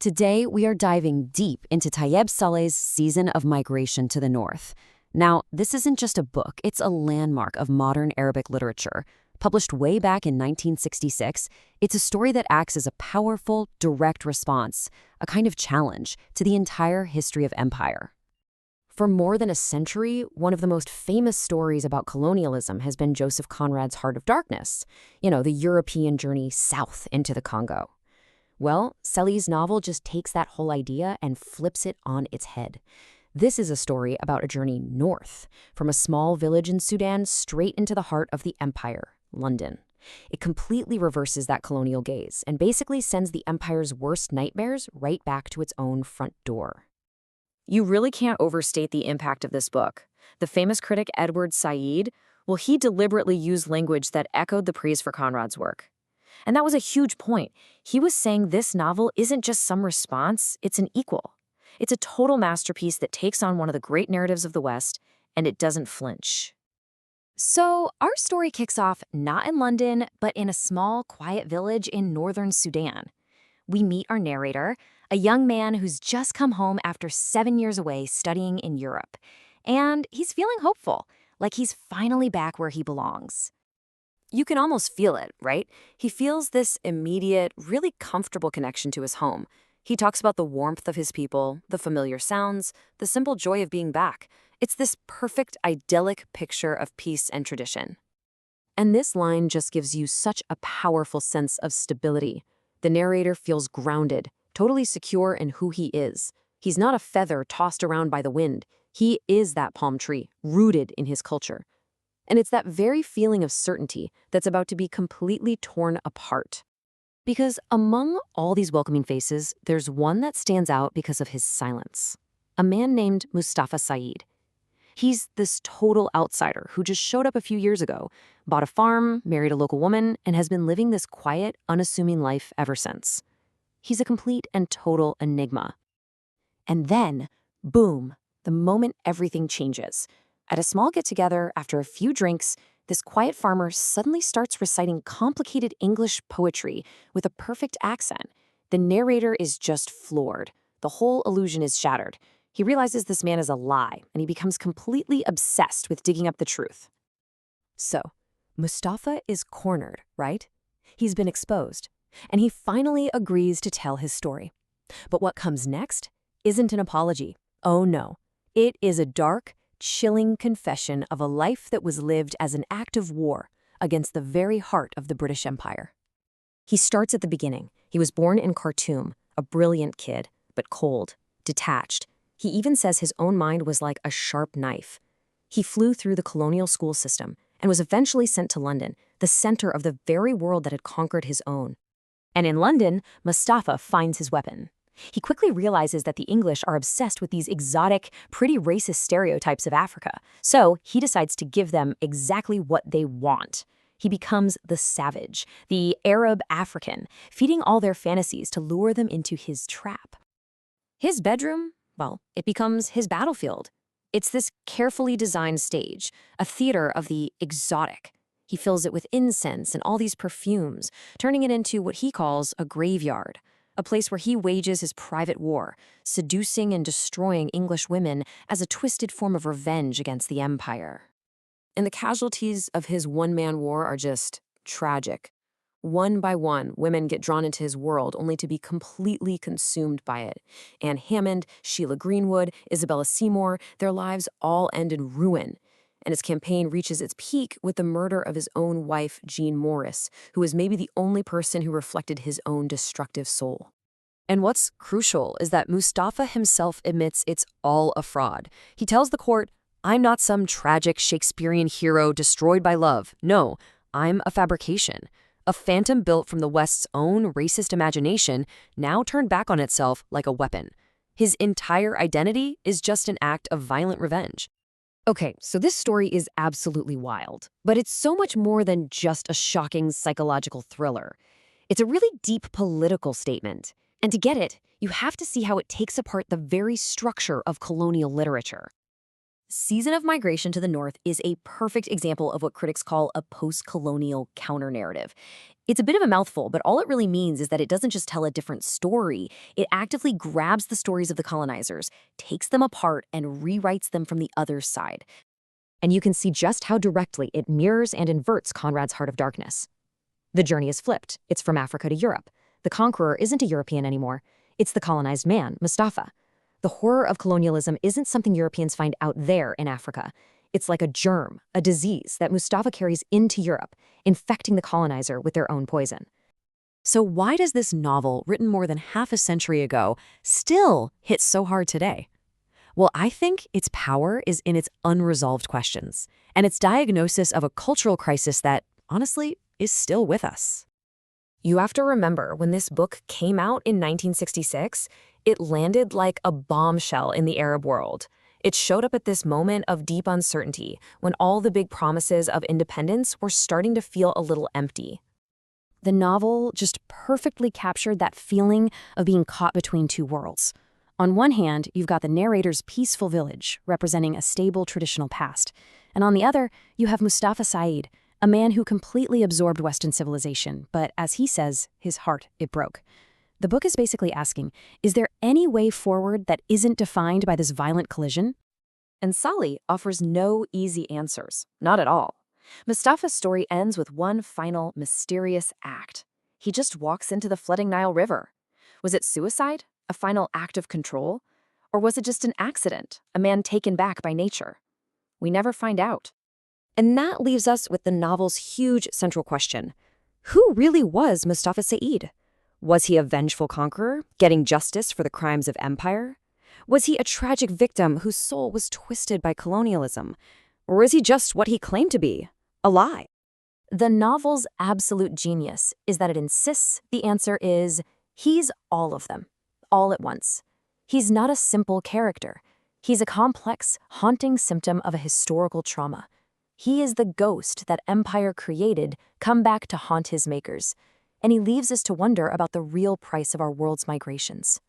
Today, we are diving deep into Tayeb Saleh's Season of Migration to the North. Now, this isn't just a book, it's a landmark of modern Arabic literature. Published way back in 1966, it's a story that acts as a powerful, direct response, a kind of challenge to the entire history of empire. For more than a century, one of the most famous stories about colonialism has been Joseph Conrad's Heart of Darkness, the European journey south into the Congo. Well, Salih's novel just takes that whole idea and flips it on its head. This is a story about a journey north, from a small village in Sudan straight into the heart of the empire, London. It completely reverses that colonial gaze and basically sends the empire's worst nightmares right back to its own front door. You really can't overstate the impact of this book. The famous critic Edward Said, he deliberately used language that echoed the praise for Conrad's work. And that was a huge point. He was saying this novel isn't just some response, it's an equal. It's a total masterpiece that takes on one of the great narratives of the West, and it doesn't flinch. So, our story kicks off not in London, but in a small, quiet village in northern Sudan. We meet our narrator, a young man who's just come home after 7 years away studying in Europe. And he's feeling hopeful, like he's finally back where he belongs. You can almost feel it, right? He feels this immediate, really comfortable connection to his home. He talks about the warmth of his people, the familiar sounds, the simple joy of being back. It's this perfect, idyllic picture of peace and tradition. And this line just gives you such a powerful sense of stability. The narrator feels grounded, totally secure in who he is. He's not a feather tossed around by the wind. He is that palm tree, rooted in his culture. And it's that very feeling of certainty that's about to be completely torn apart. Because among all these welcoming faces, there's one that stands out because of his silence. A man named Mustafa Sa'eed. He's this total outsider who just showed up a few years ago, bought a farm, married a local woman, and has been living this quiet, unassuming life ever since. He's a complete and total enigma. And then, boom, the moment everything changes. At a small get-together, after a few drinks, this quiet farmer suddenly starts reciting complicated English poetry with a perfect accent. The narrator is just floored. The whole illusion is shattered. He realizes this man is a lie, and he becomes completely obsessed with digging up the truth. So, Mustafa is cornered, right? He's been exposed, and he finally agrees to tell his story. But what comes next isn't an apology. Oh no, it is a dark, chilling confession of a life that was lived as an act of war against the very heart of the British Empire. He starts at the beginning. He was born in Khartoum, a brilliant kid, but cold, detached. He even says his own mind was like a sharp knife. He flew through the colonial school system and was eventually sent to London, the center of the very world that had conquered his own. And in London, Mustafa finds his weapon. He quickly realizes that the English are obsessed with these exotic, pretty racist stereotypes of Africa, so he decides to give them exactly what they want. He becomes the savage, the Arab African, feeding all their fantasies to lure them into his trap. His bedroom, it becomes his battlefield. It's this carefully designed stage, a theater of the exotic. He fills it with incense and all these perfumes, turning it into what he calls a graveyard. A place where he wages his private war, seducing and destroying English women as a twisted form of revenge against the empire. And the casualties of his one-man war are just tragic. One by one, women get drawn into his world only to be completely consumed by it. Anne Hammond, Sheila Greenwood, Isabella Seymour, their lives all end in ruin. And his campaign reaches its peak with the murder of his own wife, Jean Morris, who was maybe the only person who reflected his own destructive soul. And what's crucial is that Mustafa himself admits it's all a fraud. He tells the court, "I'm not some tragic Shakespearean hero destroyed by love. No, I'm a fabrication. A phantom built from the West's own racist imagination, now turned back on itself like a weapon. His entire identity is just an act of violent revenge." Okay, so this story is absolutely wild, but it's so much more than just a shocking psychological thriller. It's a really deep political statement. And to get it, you have to see how it takes apart the very structure of colonial literature. Season of Migration to the North is a perfect example of what critics call a postcolonial counter-narrative. It's a bit of a mouthful, but all it really means is that it doesn't just tell a different story. It actively grabs the stories of the colonizers, takes them apart, and rewrites them from the other side. And you can see just how directly it mirrors and inverts Conrad's Heart of Darkness. The journey is flipped. It's from Africa to Europe. The conqueror isn't a European anymore. It's the colonized man, Mustafa. The horror of colonialism isn't something Europeans find out there in Africa. It's like a germ, a disease that Mustafa carries into Europe, infecting the colonizer with their own poison. So why does this novel, written more than half a century ago, still hit so hard today? Well, I think its power is in its unresolved questions, and its diagnosis of a cultural crisis that, honestly, is still with us. You have to remember, when this book came out in 1966, it landed like a bombshell in the Arab world. It showed up at this moment of deep uncertainty, when all the big promises of independence were starting to feel a little empty. The novel just perfectly captured that feeling of being caught between two worlds. On one hand, you've got the narrator's peaceful village, representing a stable traditional past. And on the other, you have Mustafa Sa'eed, a man who completely absorbed Western civilization, but as he says, his heart, it broke. The book is basically asking, is there any way forward that isn't defined by this violent collision? And Salih offers no easy answers, not at all. Mustafa's story ends with one final, mysterious act. He just walks into the flooding Nile River. Was it suicide? A final act of control? Or was it just an accident, a man taken back by nature? We never find out. And that leaves us with the novel's huge central question. Who really was Mustafa Sa'eed? Was he a vengeful conqueror, getting justice for the crimes of empire? Was he a tragic victim whose soul was twisted by colonialism? Or is he just what he claimed to be, a lie? The novel's absolute genius is that it insists the answer is he's all of them, all at once. He's not a simple character. He's a complex, haunting symptom of a historical trauma. He is the ghost that empire created come back to haunt his makers, and he leaves us to wonder about the real price of our world's migrations.